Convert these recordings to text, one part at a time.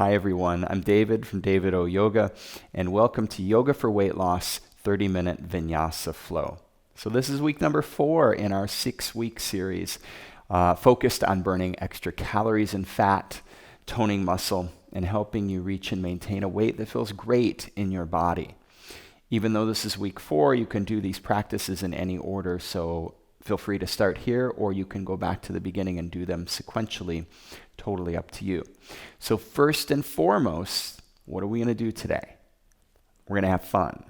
Hi everyone, I'm David from David O Yoga, and welcome to Yoga for Weight Loss 30-Minute Vinyasa Flow. So this is week number 4 in our 6-week series focused on burning extra calories and fat, toning muscle, and helping you reach and maintain a weight that feels great in your body. Even though this is week 4, you can do these practices in any order, so feel free to start here, or you can go back to the beginning and do them sequentially. Totally up to you. So first and foremost, what are we going to do today? We're going to have fun.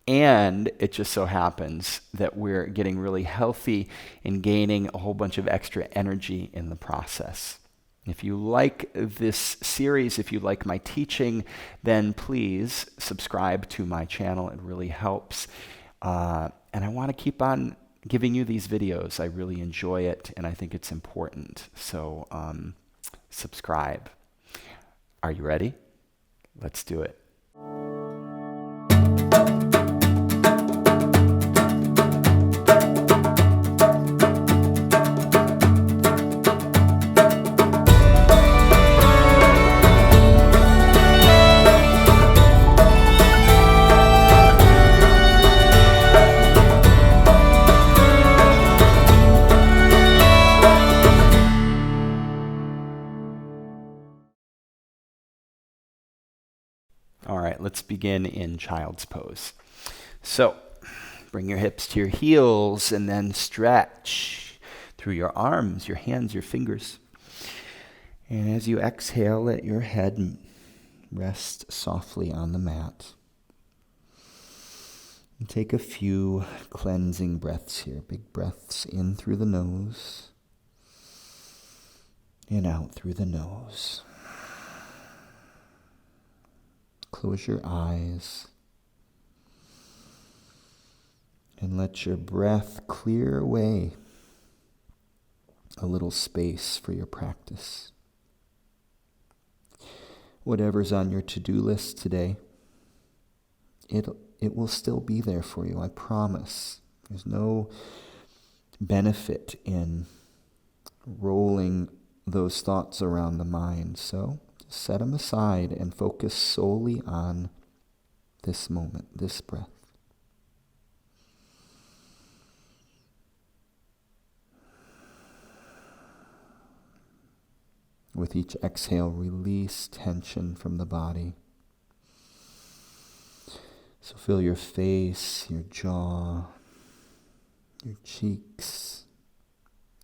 And it just so happens that we're getting really healthy and gaining a whole bunch of extra energy in the process. If you like this series, if you like my teaching, then please subscribe to my channel. It really helps. And I want to keep on giving you these videos. I really enjoy it, and I think it's important. So subscribe. Are you ready? Let's do it. All right, let's begin in child's pose. So, bring your hips to your heels and then stretch through your arms, your hands, your fingers. And as you exhale, let your head rest softly on the mat. And take a few cleansing breaths here. Big breaths in through the nose and out through the nose. Close your eyes and let your breath clear away a little space for your practice. Whatever's on your to-do list today, it will still be there for you, I promise. There's no benefit in rolling those thoughts around the mind, so set them aside and focus solely on this moment, this breath. With each exhale, release tension from the body. So feel your face, your jaw, your cheeks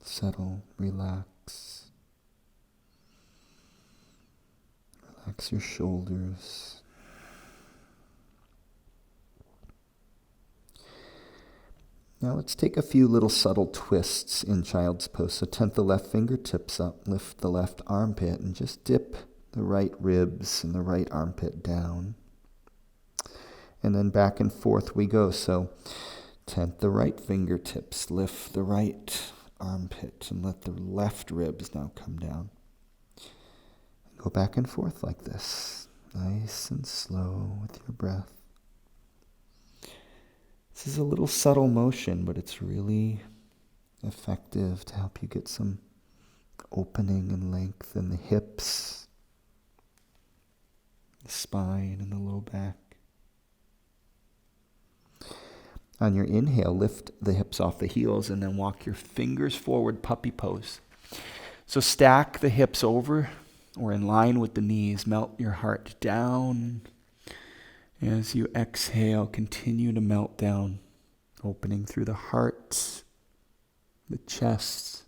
settle, relax. Relax your shoulders. Now let's take a few little subtle twists in child's pose. So tent the left fingertips up, lift the left armpit, and just dip the right ribs and the right armpit down. And then back and forth we go. So tent the right fingertips, lift the right armpit, and let the left ribs now come down. Go back and forth like this, nice and slow with your breath. This is a little subtle motion, but it's really effective to help you get some opening and length in the hips, the spine, and the low back. On your inhale, lift the hips off the heels and then walk your fingers forward, puppy pose. So stack the hips over or in line with the knees. Melt your heart down. As you exhale, continue to melt down, opening through the heart, the chest,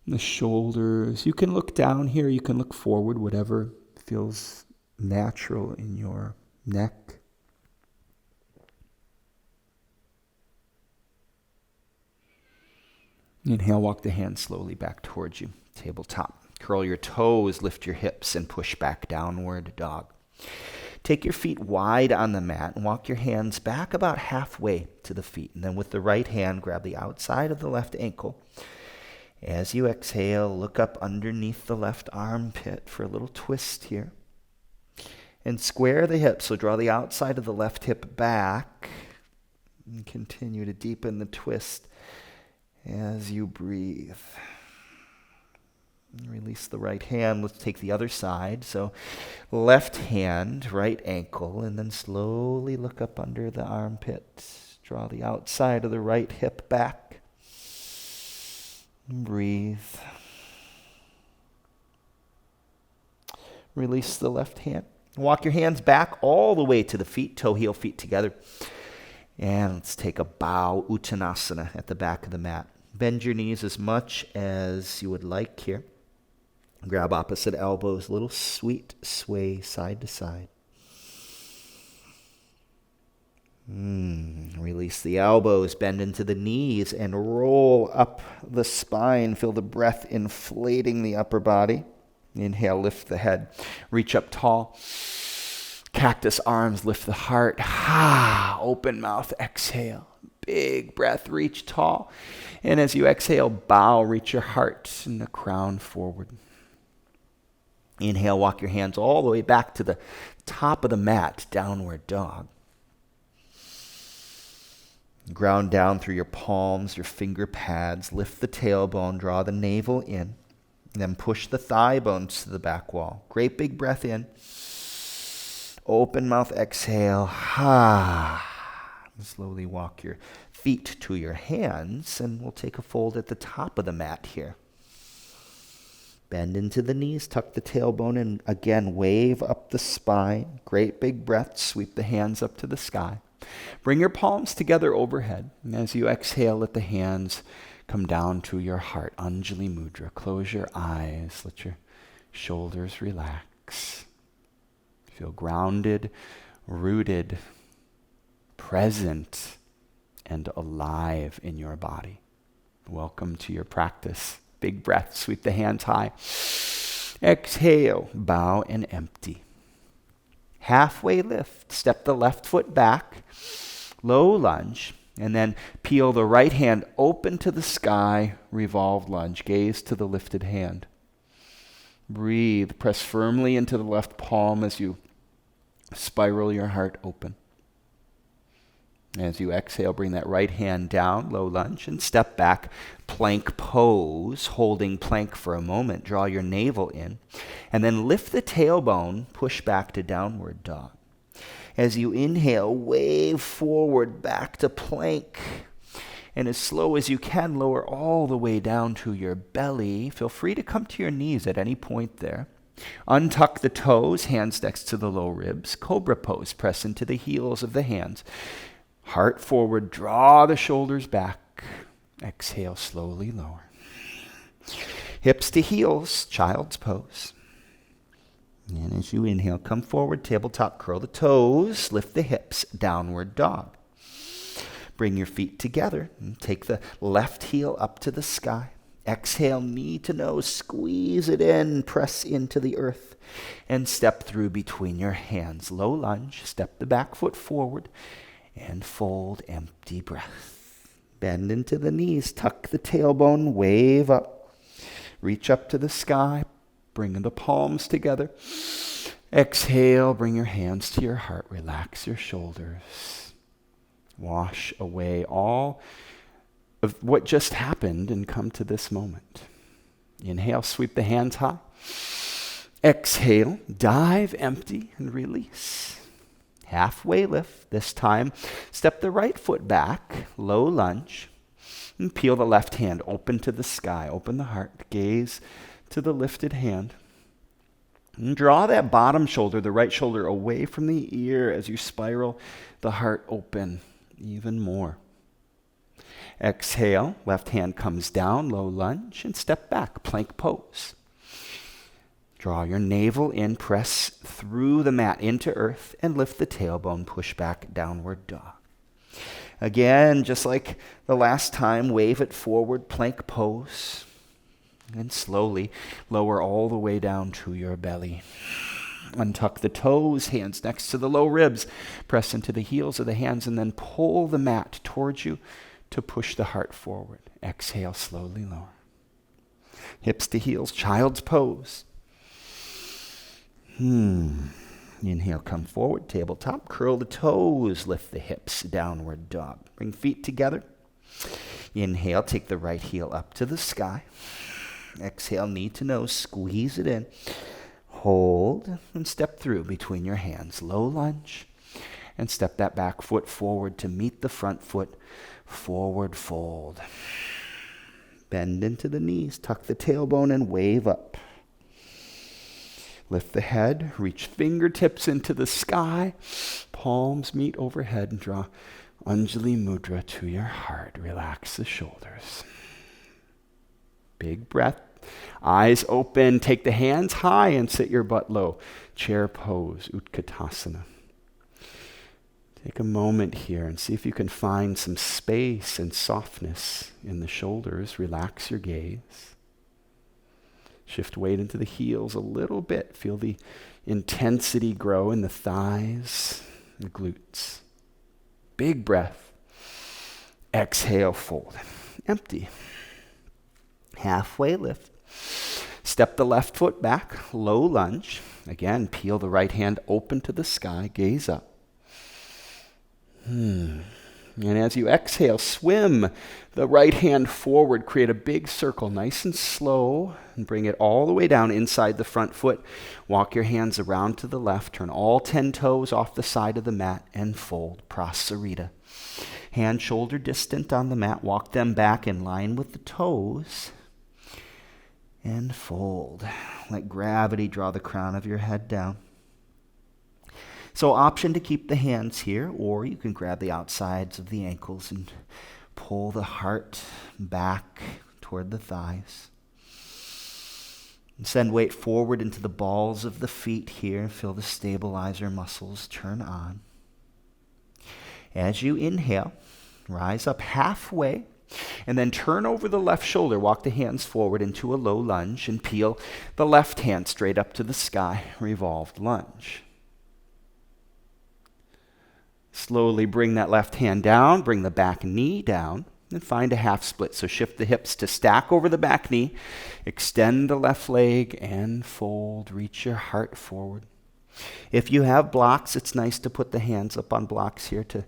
the shoulders. You can look down here, you can look forward, whatever feels natural in your neck. Inhale, walk the hands slowly back towards you, tabletop. Curl your toes, lift your hips, and push back downward dog. Take your feet wide on the mat and walk your hands back about halfway to the feet. And then with the right hand, grab the outside of the left ankle. As you exhale, look up underneath the left armpit for a little twist here. And square the hips, so draw the outside of the left hip back. And continue to deepen the twist as you breathe. Release the right hand. Let's take the other side. So left hand, right ankle, and then slowly look up under the armpit. Draw the outside of the right hip back. And breathe. Release the left hand. Walk your hands back all the way to the feet, toe, heel, feet together. And let's take a bow, Uttanasana, at the back of the mat. Bend your knees as much as you would like here. Grab opposite elbows, little sweet sway side to side. Release the elbows, bend into the knees, and roll up the spine. Feel the breath inflating the upper body. Inhale, lift the head. Reach up tall. Cactus arms, lift the heart. Open mouth, exhale. Big breath, reach tall. And as you exhale, bow, reach your heart and the crown forward. Inhale, walk your hands all the way back to the top of the mat, downward dog. Ground down through your palms, your finger pads. Lift the tailbone, draw the navel in. Then push the thigh bones to the back wall. Great big breath in. Open mouth, exhale. Slowly walk your feet to your hands, and we'll take a fold at the top of the mat here. Bend into the knees, tuck the tailbone, and again, wave up the spine. Great big breath, sweep the hands up to the sky. Bring your palms together overhead, and as you exhale, let the hands come down to your heart. Anjali Mudra. Close your eyes. Let your shoulders relax. Feel grounded, rooted, present, and alive in your body. Welcome to your practice. Big breath. Sweep the hands high. Exhale. Bow and empty. Halfway lift. Step the left foot back. Low lunge. And then peel the right hand open to the sky. Revolve lunge. Gaze to the lifted hand. Breathe. Press firmly into the left palm as you spiral your heart open. As you exhale, bring that right hand down, low lunge, and step back. Plank pose, holding plank for a moment. Draw your navel in. And then lift the tailbone, push back to downward dog. As you inhale, wave forward back to plank. And as slow as you can, lower all the way down to your belly. Feel free to come to your knees at any point there. Untuck the toes, hands next to the low ribs. Cobra Pose, press into the heels of the hands. Heart forward, draw the shoulders back. Exhale, slowly lower. Hips to heels, child's pose. And as you inhale, come forward, tabletop, curl the toes, lift the hips, downward dog. Bring your feet together and take the left heel up to the sky. Exhale, knee to nose, squeeze it in, press into the earth, and step through between your hands. Low lunge, step the back foot forward, and fold, empty breath. Bend into the knees, tuck the tailbone, wave up. Reach up to the sky, bring the palms together. Exhale, bring your hands to your heart, relax your shoulders. Wash away all of what just happened and come to this moment. Inhale, sweep the hands high. Exhale, dive empty and release. Halfway lift. This time, step the right foot back, low lunge, and peel the left hand open to the sky. Open the heart, gaze to the lifted hand. And draw that bottom shoulder, the right shoulder, away from the ear as you spiral the heart open even more. Exhale, left hand comes down, low lunge, and step back, plank pose. Draw your navel in, press through the mat into earth, and lift the tailbone, push back, downward dog. Again, just like the last time, wave it forward, plank pose, and slowly lower all the way down to your belly. Untuck the toes, hands next to the low ribs, press into the heels of the hands, and then pull the mat towards you to push the heart forward. Exhale, slowly lower. Hips to heels, child's pose. Inhale, come forward, tabletop, curl the toes, lift the hips, downward dog. Bring feet together. Inhale, take the right heel up to the sky. Exhale, knee to nose, squeeze it in. Hold and step through between your hands. Low lunge. And step that back foot forward to meet the front foot. Forward fold. Bend into the knees. Tuck the tailbone and wave up. Lift the head. Reach fingertips into the sky. Palms meet overhead and draw Anjali Mudra to your heart. Relax the shoulders. Big breath. Eyes open. Take the hands high and sit your butt low. Chair pose, Utkatasana. Take a moment here and see if you can find some space and softness in the shoulders. Relax your gaze. Shift weight into the heels a little bit. Feel the intensity grow in the thighs, the glutes. Big breath. Exhale, fold. Empty. Halfway lift. Step the left foot back, low lunge. Again, peel the right hand open to the sky, gaze up. And as you exhale, swim the right hand forward, create a big circle, nice and slow, and bring it all the way down inside the front foot. Walk your hands around to the left, turn all 10 toes off the side of the mat, and fold, Prasarita. Hand shoulder distant on the mat, walk them back in line with the toes, and fold. Let gravity draw the crown of your head down. So option to keep the hands here, or you can grab the outsides of the ankles and pull the heart back toward the thighs. And send weight forward into the balls of the feet here. Feel the stabilizer muscles turn on. As you inhale, rise up halfway, and then turn over the left shoulder. Walk the hands forward into a low lunge and peel the left hand straight up to the sky. Revolved lunge. Slowly bring that left hand down, bring the back knee down, and find a half split. So shift the hips to stack over the back knee, extend the left leg, and fold. Reach your heart forward. If you have blocks, it's nice to put the hands up on blocks here to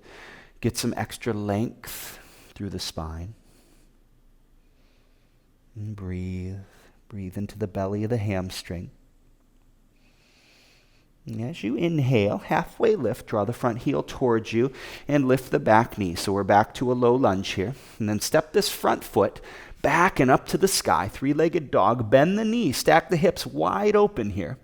get some extra length through the spine. And breathe. Breathe into the belly of the hamstring. As you inhale, halfway lift, draw the front heel towards you and lift the back knee. So we're back to a low lunge here. And then step this front foot back and up to the sky, three-legged dog. Bend the knee, stack the hips wide open here.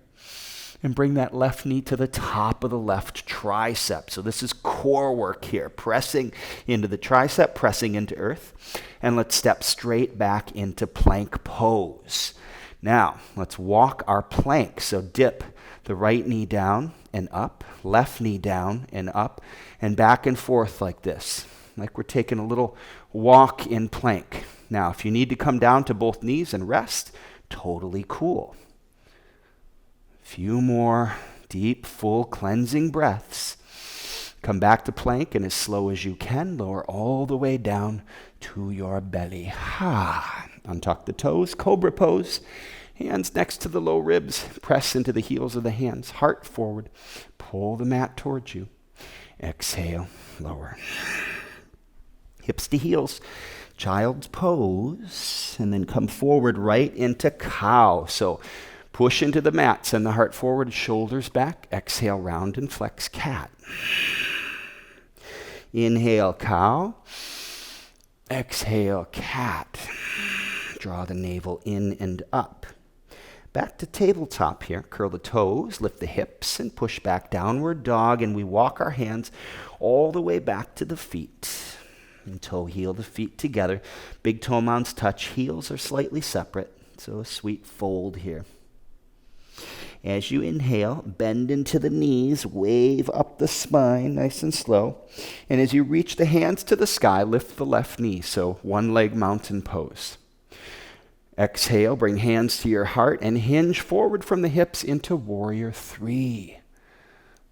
And bring that left knee to the top of the left tricep. So this is core work here, pressing into the tricep, pressing into earth. And let's step straight back into plank pose. Now, let's walk our plank. So dip the right knee down and up, left knee down and up, and back and forth like this, like we're taking a little walk in plank. Now, if you need to come down to both knees and rest, totally cool. Few more deep, full cleansing breaths. Come back to plank, and as slow as you can, lower all the way down to your belly. Untuck the toes, Cobra Pose. Hands next to the low ribs. Press into the heels of the hands. Heart forward. Pull the mat towards you. Exhale, lower. Hips to heels. Child's pose. And then come forward right into cow. So push into the mat. Send the heart forward, shoulders back. Exhale, round and flex cat. Inhale, cow. Exhale, cat. Draw the navel in and up. Back to tabletop here. Curl the toes, lift the hips, and push back. Downward dog, and we walk our hands all the way back to the feet. And toe heel the feet together. Big toe mounds touch. Heels are slightly separate. So a sweet fold here. As you inhale, bend into the knees, wave up the spine, nice and slow. And as you reach the hands to the sky, lift the left knee. So one leg mountain pose. Exhale, bring hands to your heart and hinge forward from the hips into warrior 3.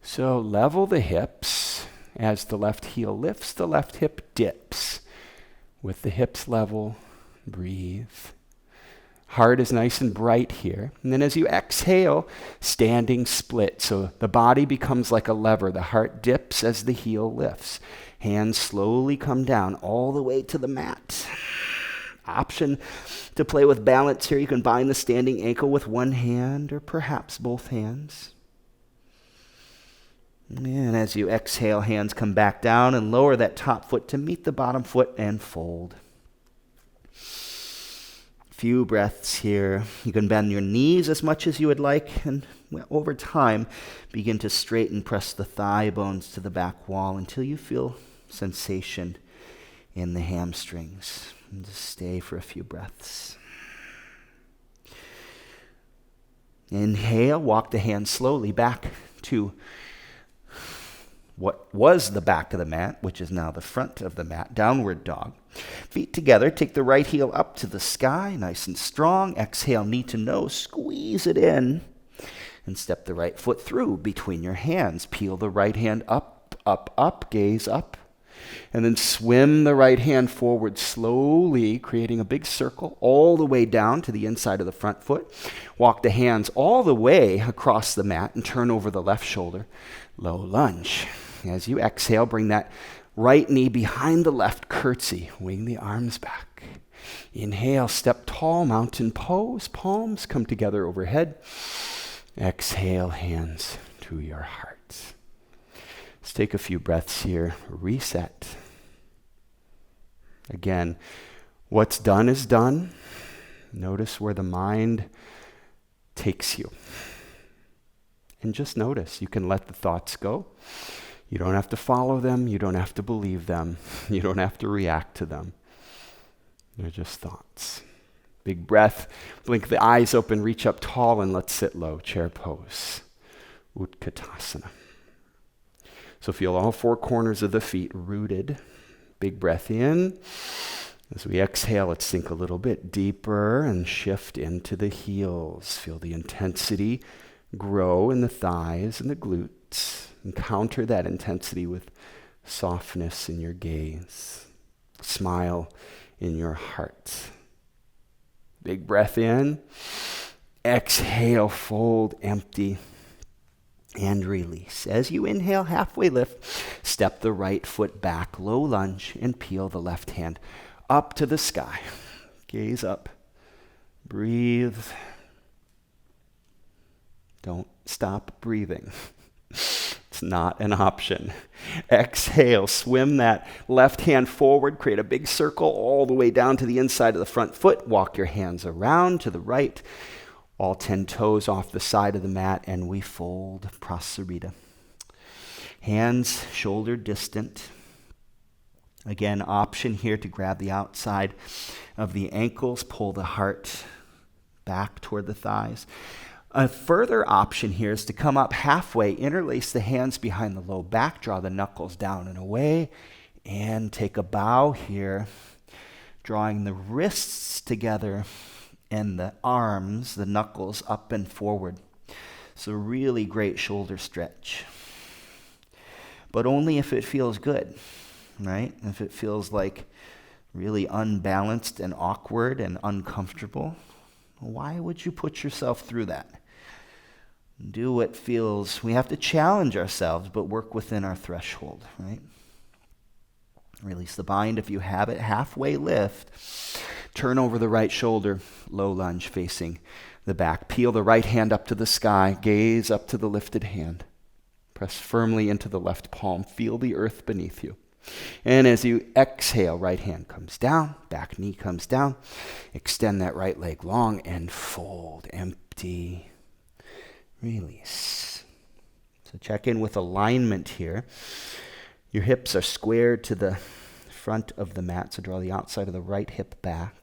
So level the hips as the left heel lifts, the left hip dips. With the hips level, breathe. Heart is nice and bright here. And then as you exhale, standing split. So the body becomes like a lever. The heart dips as the heel lifts. Hands slowly come down all the way to the mat. Option to play with balance here. You can bind the standing ankle with one hand or perhaps both hands. And as you exhale, hands come back down and lower that top foot to meet the bottom foot and fold. Few breaths here. You can bend your knees as much as you would like, and over time, begin to straighten, press the thigh bones to the back wall until you feel sensation in the hamstrings. And just stay for a few breaths. Inhale, walk the hands slowly back to what was the back of the mat, which is now the front of the mat, downward dog. Feet together, take the right heel up to the sky, nice and strong. Exhale, knee to nose, squeeze it in, and step the right foot through between your hands. Peel the right hand up, up, up, gaze up, and then swim the right hand forward slowly, creating a big circle all the way down to the inside of the front foot. Walk the hands all the way across the mat and turn over the left shoulder. Low lunge. As you exhale, bring that right knee behind the left, curtsy, wing the arms back. Inhale, step tall, mountain pose, palms come together overhead. Exhale, hands to your heart. Let's take a few breaths here, reset. Again, what's done is done. Notice where the mind takes you. And just notice, you can let the thoughts go. You don't have to follow them. You don't have to believe them. You don't have to react to them. They're just thoughts. Big breath. Blink the eyes open. Reach up tall and let's sit low. Chair pose. Utkatasana. So feel all four corners of the feet rooted. Big breath in. As we exhale, let's sink a little bit deeper and shift into the heels. Feel the intensity grow in the thighs and the glutes. Encounter that intensity with softness in your gaze. Smile in your heart. Big breath in. Exhale, fold, empty, and release. As you inhale, halfway lift, step the right foot back, low lunge, and peel the left hand up to the sky. Gaze up. Breathe. Don't stop breathing. It's not an option. Exhale, swim that left hand forward, create a big circle all the way down to the inside of the front foot. Walk your hands around to the right, all 10 toes off the side of the mat, and we fold Prasarita. Hands shoulder distant. Again, option here to grab the outside of the ankles, pull the heart back toward the thighs. A further option here is to come up halfway, interlace the hands behind the low back, draw the knuckles down and away, and take a bow here, drawing the wrists together and the arms, the knuckles up and forward. So really great shoulder stretch. But only if it feels good, right? If it feels like really unbalanced and awkward and uncomfortable, why would you put yourself through that? Do what feels, we have to challenge ourselves, but work within our threshold, right? Release the bind if you have it. Halfway lift. Turn over the right shoulder, low lunge facing the back. Peel the right hand up to the sky. Gaze up to the lifted hand. Press firmly into the left palm. Feel the earth beneath you. And as you exhale, right hand comes down, back knee comes down. Extend that right leg long and fold, empty, release. So check in with alignment here. Your hips are squared to the front of the mat, so draw the outside of the right hip back.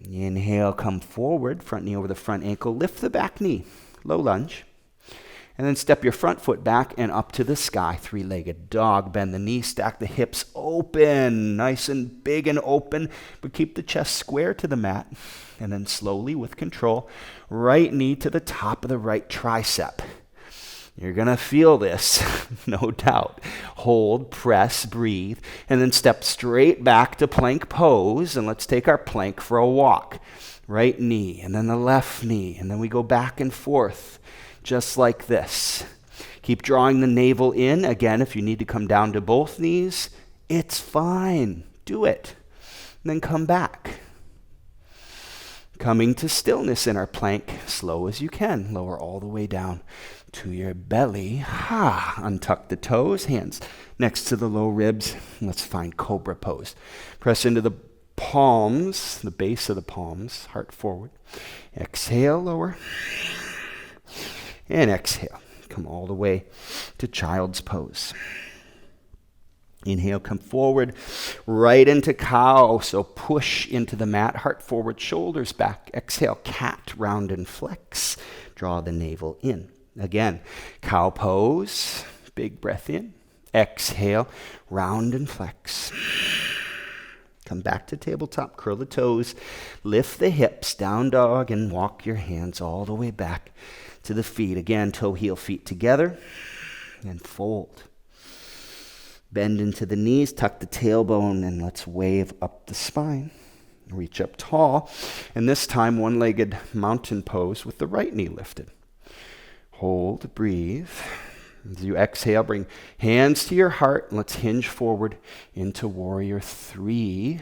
Inhale, come forward, front knee over the front ankle. Lift the back knee, low lunge. And then step your front foot back and up to the sky, three-legged dog. Bend the knee, stack the hips open, nice and big and open, but keep the chest square to the mat. And then slowly, with control, right knee to the top of the right tricep. You're going to feel this, no doubt. Hold, press, breathe, and then step straight back to plank pose. And let's take our plank for a walk. Right knee, and then the left knee, and then we go back and forth. Just like this. Keep drawing the navel in. Again, if you need to come down to both knees, It's fine. Do it. And then come back. Coming to stillness in our plank, slow as you can. Lower all the way down to your belly. Untuck the toes, hands next to the low ribs. Let's find Cobra Pose. Press into the palms, the base of the palms, heart forward. Exhale, lower. And exhale. Come all the way to Child's Pose. Inhale, come forward, right into cow. So push into the mat, heart forward, shoulders back. Exhale, cat, round and flex. Draw the navel in. Again, cow pose, big breath in. Exhale, round and flex. Come back to tabletop, curl the toes, lift the hips, down dog, and walk your hands all the way back to the feet. Again, toe, heel, feet together, and fold. Bend into the knees, tuck the tailbone, and let's wave up the spine. Reach up tall, and this time one-legged mountain pose with the right knee lifted. Hold, breathe. As you exhale, bring hands to your heart, and let's hinge forward into Warrior 3.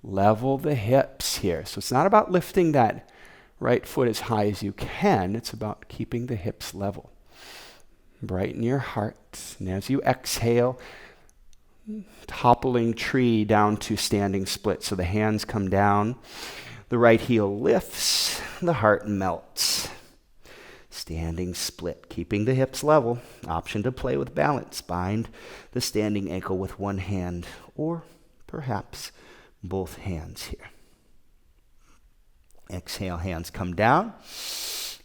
Level the hips here. So it's not about lifting that right foot as high as you can. It's about keeping the hips level. Brighten your heart, and as you exhale, toppling tree down to standing split. So the hands come down, the right heel lifts, the heart melts. Standing split, keeping the hips level. Option to play with balance. Bind the standing ankle with one hand or perhaps both hands here. Exhale, hands come down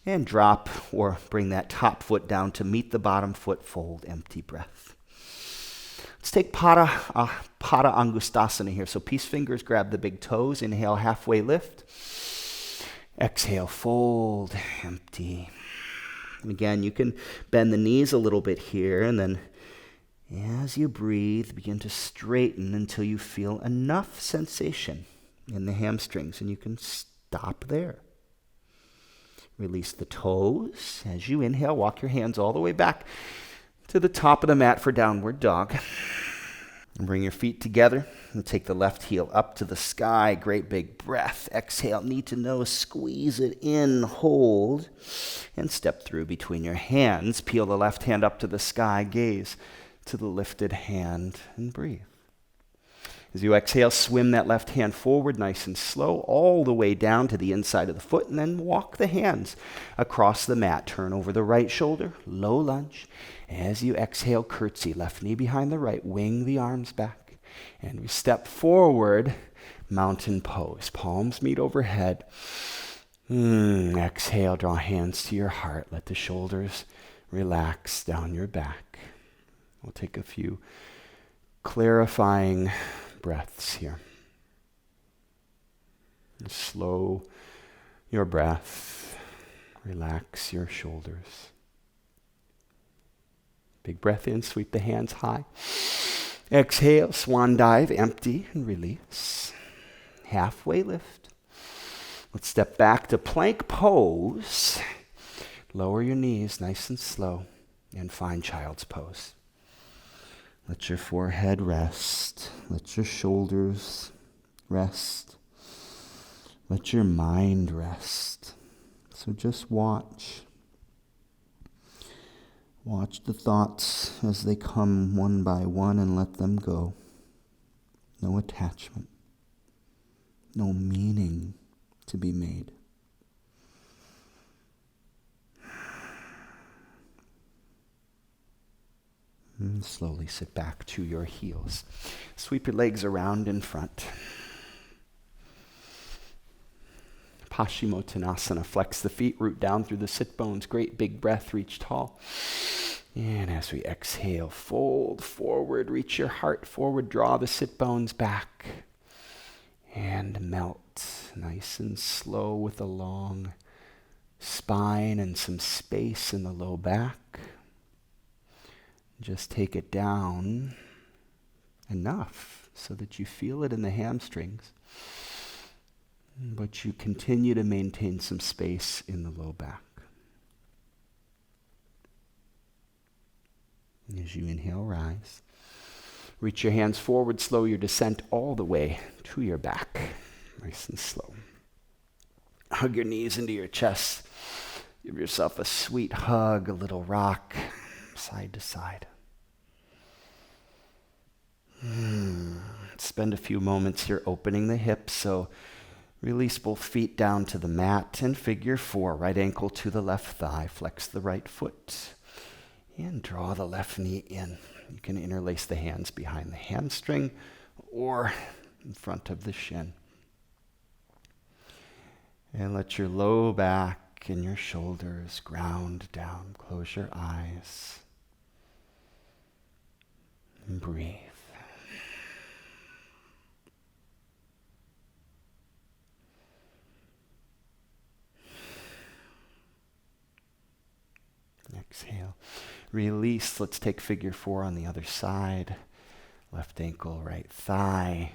and drop or bring that top foot down to meet the bottom foot. Fold, empty breath. Let's take Pada Angustasana here. So peace fingers grab the big toes. Inhale, halfway lift. Exhale, fold, empty. And again, you can bend the knees a little bit here, and then as you breathe, begin to straighten until you feel enough sensation in the hamstrings, and you can stop there. Release the toes. As you inhale, walk your hands all the way back to the top of the mat for downward dog. And bring your feet together and take the left heel up to the sky. Great big breath. Exhale, knee to nose, squeeze it in, hold, and step through between your hands. Peel the left hand up to the sky, gaze to the lifted hand, and breathe. As you exhale, swim that left hand forward nice and slow, all the way down to the inside of the foot, and then walk the hands across the mat. Turn over the right shoulder, low lunge. As you exhale, curtsy, left knee behind the right, wing the arms back. And we step forward, mountain pose. Palms meet overhead. Exhale, draw hands to your heart. Let the shoulders relax down your back. We'll take a few clarifying breaths here. Slow your breath. Relax your shoulders. Big breath in, sweep the hands high. Exhale, swan dive, empty and release. Halfway lift. Let's step back to plank pose. Lower your knees nice and slow and find child's pose. Let your forehead rest. Let your shoulders rest. Let your mind rest. So just watch. Watch the thoughts as they come one by one and let them go. No attachment. No meaning to be made. And slowly sit back to your heels. Sweep your legs around in front. Paschimottanasana. Flex the feet, root down through the sit bones. Great big breath, reach tall. And as we exhale, fold forward, reach your heart forward, draw the sit bones back. And melt nice and slow with a long spine and some space in the low back. Just take it down enough so that you feel it in the hamstrings, but you continue to maintain some space in the low back. As you inhale, rise. Reach your hands forward, slow your descent all the way to your back. Nice and slow. Hug your knees into your chest. Give yourself a sweet hug, a little rock, side to side. Spend a few moments here opening the hips, so release both feet down to the mat and figure 4. Right ankle to the left thigh. Flex the right foot. And draw the left knee in. You can interlace the hands behind the hamstring or in front of the shin. And let your low back and your shoulders ground down. Close your eyes. And breathe. Exhale. Release. Let's take figure 4 on the other side. Left ankle, right thigh.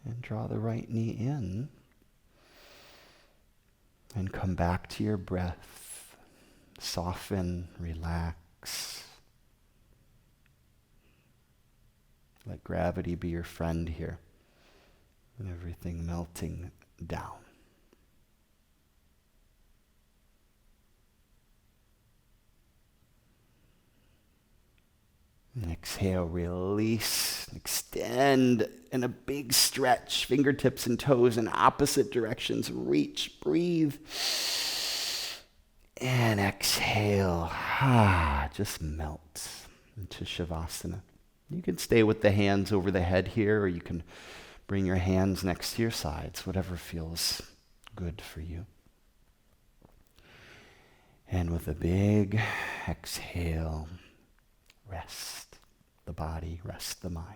And draw the right knee in. And come back to your breath. Soften, relax. Let gravity be your friend here. And everything melting down. And exhale, release, extend, and a big stretch. Fingertips and toes in opposite directions. Reach, breathe. And exhale. Just melt into Shavasana. You can stay with the hands over the head here, or you can bring your hands next to your sides, whatever feels good for you. And with a big exhale, rest the body, rest the mind.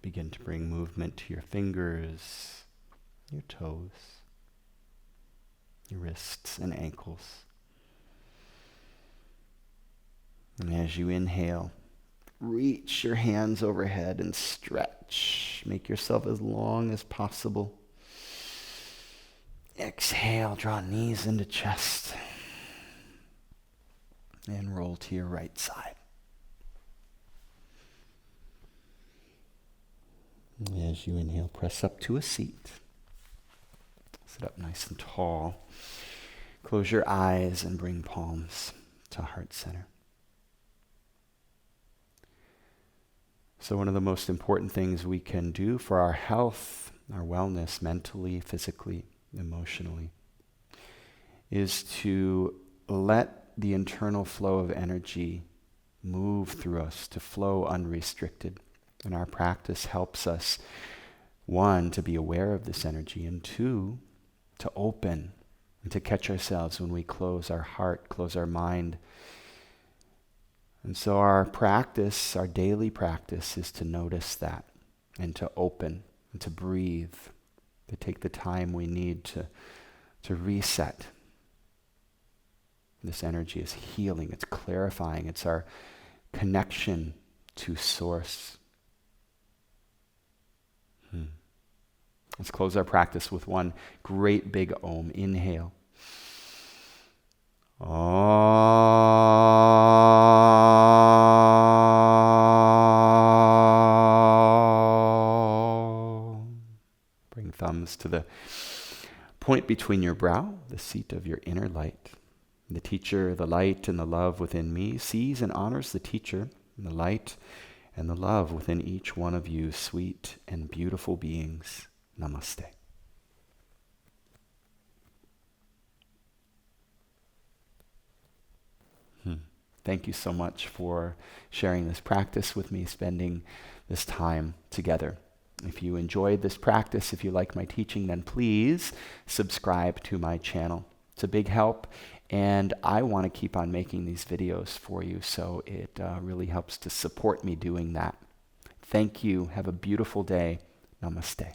Begin to bring movement to your fingers, your toes, your wrists and ankles. And as you inhale, reach your hands overhead and stretch. Make yourself as long as possible. Exhale, draw knees into chest. And roll to your right side. As you inhale, press up to a seat. Sit up nice and tall. Close your eyes and bring palms to heart center. So one of the most important things we can do for our health, our wellness, mentally, physically, emotionally, is to let the internal flow of energy move through us, to flow unrestricted. And our practice helps us, one, to be aware of this energy, and two, to open and to catch ourselves when we close our heart, close our mind. And so our practice, our daily practice, is to notice that and to open and to breathe, to take the time we need to reset. This energy is healing, it's clarifying, it's our connection to Source. Let's close our practice with one great big Om. Inhale. Om. Bring thumbs to the point between your brow, the seat of your inner light. The teacher, the light, and the love within me sees and honors the teacher, and the light, and the love within each one of you, sweet and beautiful beings. Namaste. Thank you so much for sharing this practice with me, spending this time together. If you enjoyed this practice, if you like my teaching, then please subscribe to my channel. It's a big help, and I want to keep on making these videos for you, so it really helps to support me doing that. Thank you. Have a beautiful day. Namaste.